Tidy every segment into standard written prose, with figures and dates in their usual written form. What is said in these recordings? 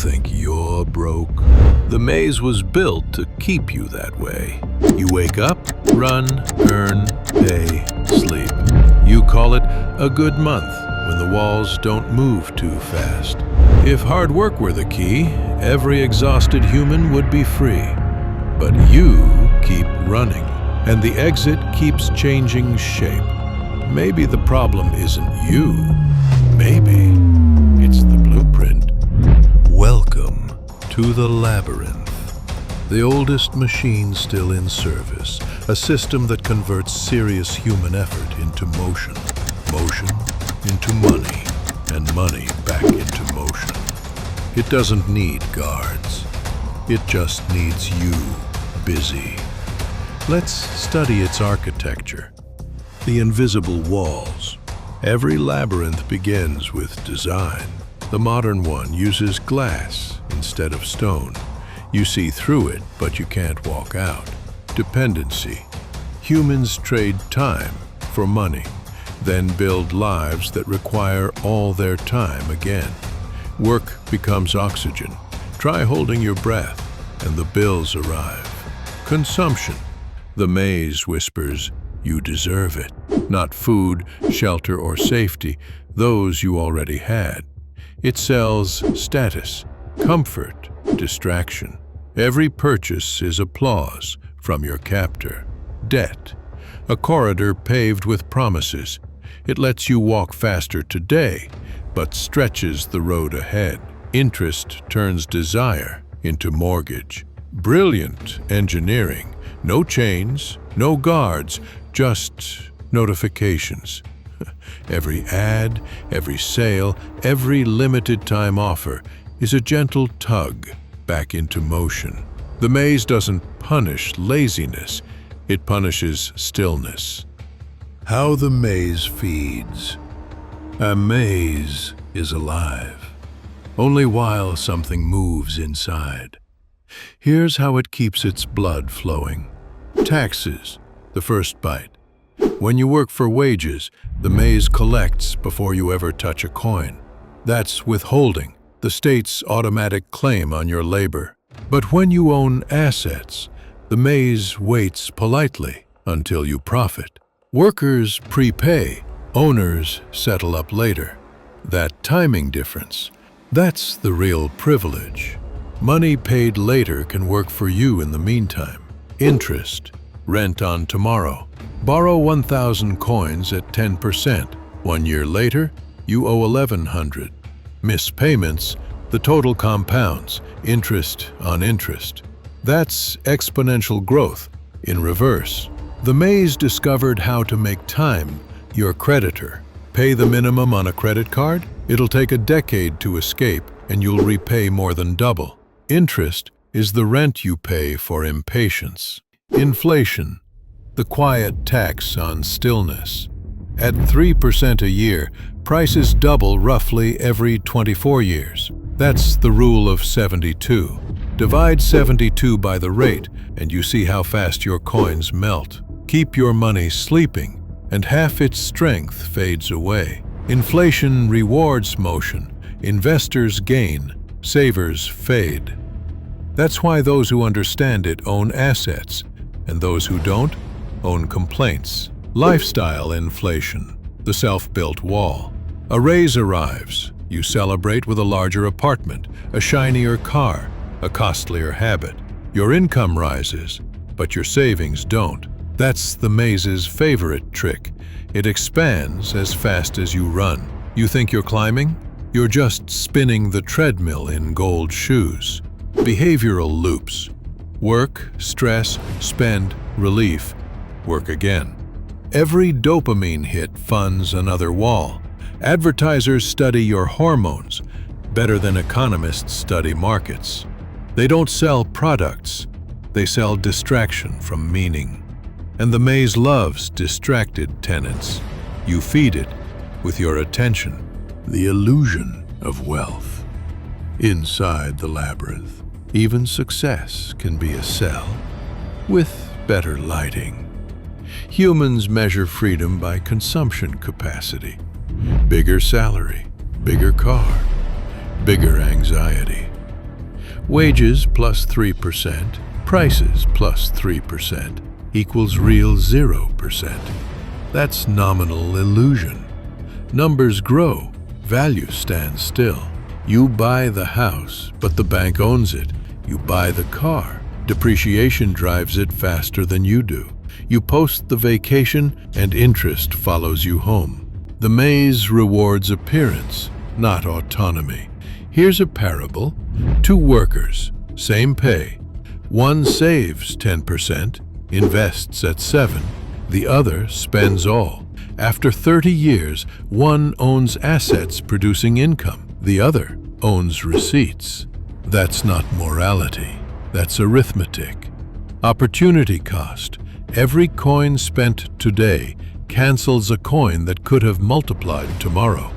think you're broke? The maze was built to keep you that way. You wake up, run, earn, pay, sleep. You call it a good month when the walls don't move too fast. If hard work were the key, every exhausted human would be free. But you keep running, and the exit keeps changing shape. Maybe the problem isn't you. Maybe it's the blueprint. Welcome to the labyrinth, the oldest machine still in service, a system that converts serious human effort into motion, motion into money, and money back into motion. It doesn't need guards. It just needs you busy. Let's study its architecture. The invisible walls. Every labyrinth begins with design. The modern one uses glass instead of stone. You see through it, but you can't walk out. Dependency. Humans trade time for money, then build lives that require all their time again. Work becomes oxygen. Try holding your breath, and the bills arrive. Consumption. The maze whispers, you deserve it. Not food, shelter, or safety. Those you already had. It sells status, comfort, distraction. Every purchase is applause from your captor. Debt. A corridor paved with promises. It lets you walk faster today, but stretches the road ahead. Interest turns desire into mortgage. Brilliant engineering. No chains, no guards, just notifications. Every ad, every sale, every limited time offer is a gentle tug back into motion. The maze doesn't punish laziness, it punishes stillness. How the maze feeds. A maze is alive, only while something moves inside. Here's how it keeps its blood flowing. Taxes, the first bite. When you work for wages, the maze collects before you ever touch a coin. That's withholding, the state's automatic claim on your labor. But when you own assets, the maze waits politely until you profit. Workers prepay, owners settle up later. That timing difference, that's the real privilege. Money paid later can work for you in the meantime. Interest, rent on tomorrow. Borrow 1,000 coins at 10%. 1 year later, you owe 1,100. Miss payments, the total compounds, interest on interest. That's exponential growth in reverse. The maze discovered how to make time your creditor. Pay the minimum on a credit card? It'll take a decade to escape, and you'll repay more than double. Interest is the rent you pay for impatience. Inflation, the quiet tax on stillness. At 3% a year, prices double roughly every 24 years. That's the rule of 72. Divide 72 by the rate, and you see how fast your coins melt. Keep your money sleeping, and half its strength fades away. Inflation rewards motion. Investors gain. Savers fade. That's why those who understand it own assets, and those who don't own complaints. Lifestyle inflation, the self-built wall. A raise arrives. You celebrate with a larger apartment, a shinier car, a costlier habit. Your income rises, but your savings don't. That's the maze's favorite trick. It expands as fast as you run. You think you're climbing? You're just spinning the treadmill in gold shoes. Behavioral loops. Work, stress, spend, relief. Work again. Every dopamine hit funds another wall. Advertisers study your hormones better than economists study markets. They don't sell products. They sell distraction from meaning. And the maze loves distracted tenants. You feed it with your attention. The illusion of wealth. Inside the labyrinth, even success can be a cell with better lighting. Humans measure freedom by consumption capacity. Bigger salary, bigger car, bigger anxiety. Wages plus 3%, prices plus 3% equals real 0%. That's nominal illusion. Numbers grow, value stands still. You buy the house, but the bank owns it. You buy the car. Depreciation drives it faster than you do. You post the vacation, and interest follows you home. The maze rewards appearance, not autonomy. Here's a parable. 2 workers, same pay. One saves 10%, invests at 7%. The other spends all. After 30 years, one owns assets producing income. The other owns receipts. That's not morality. That's arithmetic. Opportunity cost. Every coin spent today cancels a coin that could have multiplied tomorrow.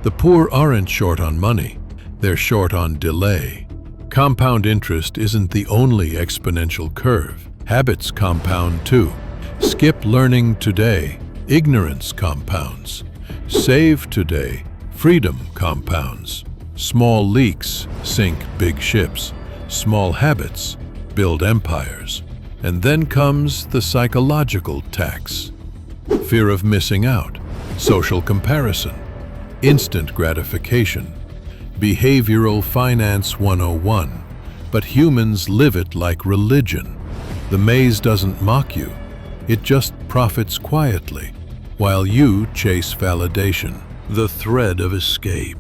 The poor aren't short on money. They're short on delay. Compound interest isn't the only exponential curve. Habits compound too. Skip learning today. Ignorance compounds. Save today. Freedom compounds. Small leaks sink big ships. Small habits build empires. And then comes the psychological tax. Fear of missing out, social comparison, instant gratification, behavioral finance 101. But humans live it like religion. The maze doesn't mock you. It just profits quietly, while you chase validation, the thread of escape.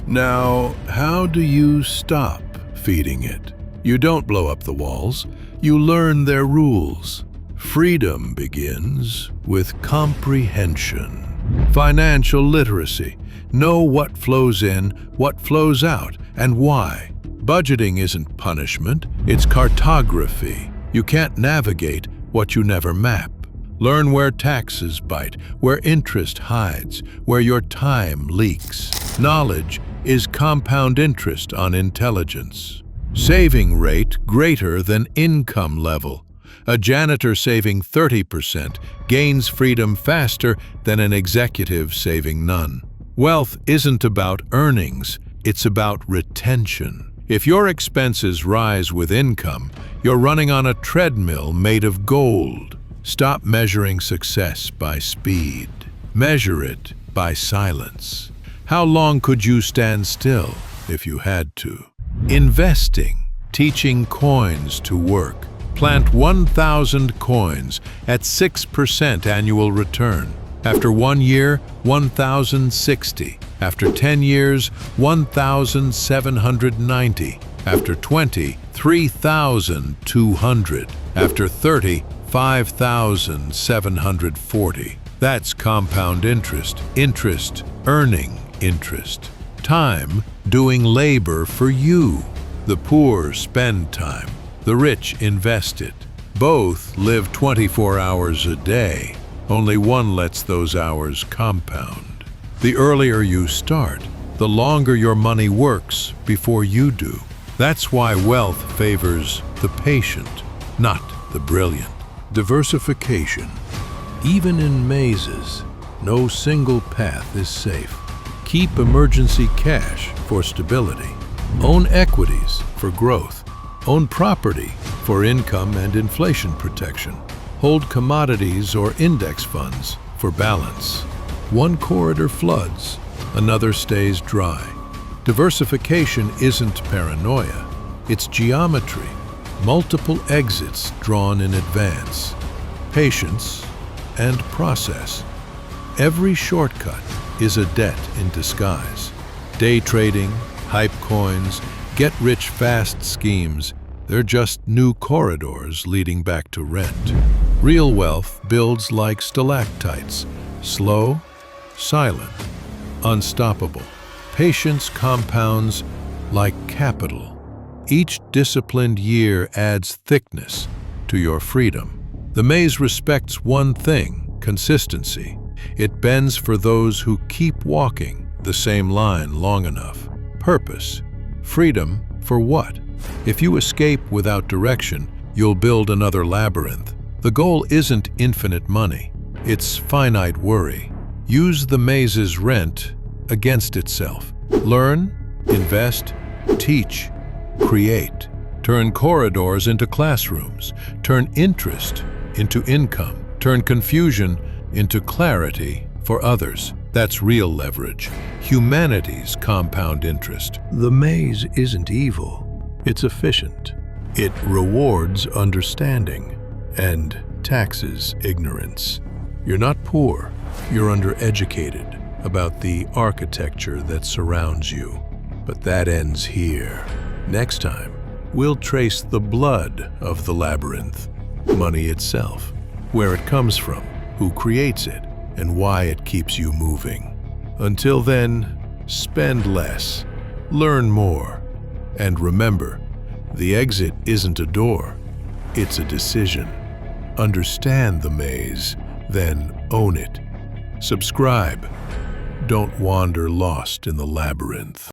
Now, how do you stop feeding it? You don't blow up the walls. You learn their rules. Freedom begins with comprehension. Financial literacy. Know what flows in, what flows out, and why. Budgeting isn't punishment, it's cartography. You can't navigate what you never map. Learn where taxes bite, where interest hides, where your time leaks. Knowledge is compound interest on intelligence. Saving rate greater than income level. A janitor saving 30% gains freedom faster than an executive saving none. Wealth isn't about earnings, it's about retention. If your expenses rise with income, you're running on a treadmill made of gold. Stop measuring success by speed. Measure it by silence. How long could you stand still if you had to? Investing, teaching coins to work. Plant 1,000 coins at 6% annual return. After 1 year, 1,060. After 10 years, 1,790. After 20, 3,200. After 30, 5,740. That's compound interest. Interest, earning interest. Time, doing labor for you. The poor spend time. The rich invest it. Both live 24 hours a day. Only one lets those hours compound. The earlier you start, the longer your money works before you do. That's why wealth favors the patient, not the brilliant. Diversification. Even in mazes, no single path is safe. Keep emergency cash for stability. Own equities for growth. Own property for income and inflation protection. Hold commodities or index funds for balance. One corridor floods, another stays dry. Diversification isn't paranoia, it's geometry. Multiple exits drawn in advance. Patience and process. Every shortcut is a debt in disguise. Day trading, hype coins, get-rich-fast schemes, they're just new corridors leading back to rent. Real wealth builds like stalactites, slow, silent, unstoppable. Patience compounds like capital. Each disciplined year adds thickness to your freedom. The maze respects one thing, consistency. It bends for those who keep walking the same line long enough. Purpose. Freedom for what? If you escape without direction, you'll build another labyrinth. The goal isn't infinite money. It's finite worry. Use the maze's rent against itself. Learn, invest, teach, Create. Turn corridors into classrooms. Turn interest into income. Turn confusion into clarity for others. That's real leverage. Humanity's compound interest. The maze isn't evil. It's efficient. It rewards understanding and taxes ignorance. You're not poor. You're undereducated about the architecture that surrounds you. But that ends here. Next time, we'll trace the blood of the labyrinth, money itself, where it comes from, who creates it, and why it keeps you moving. Until then, spend less, learn more, and remember, the exit isn't a door, it's a decision. Understand the maze, then own it. Subscribe. Don't wander lost in the labyrinth.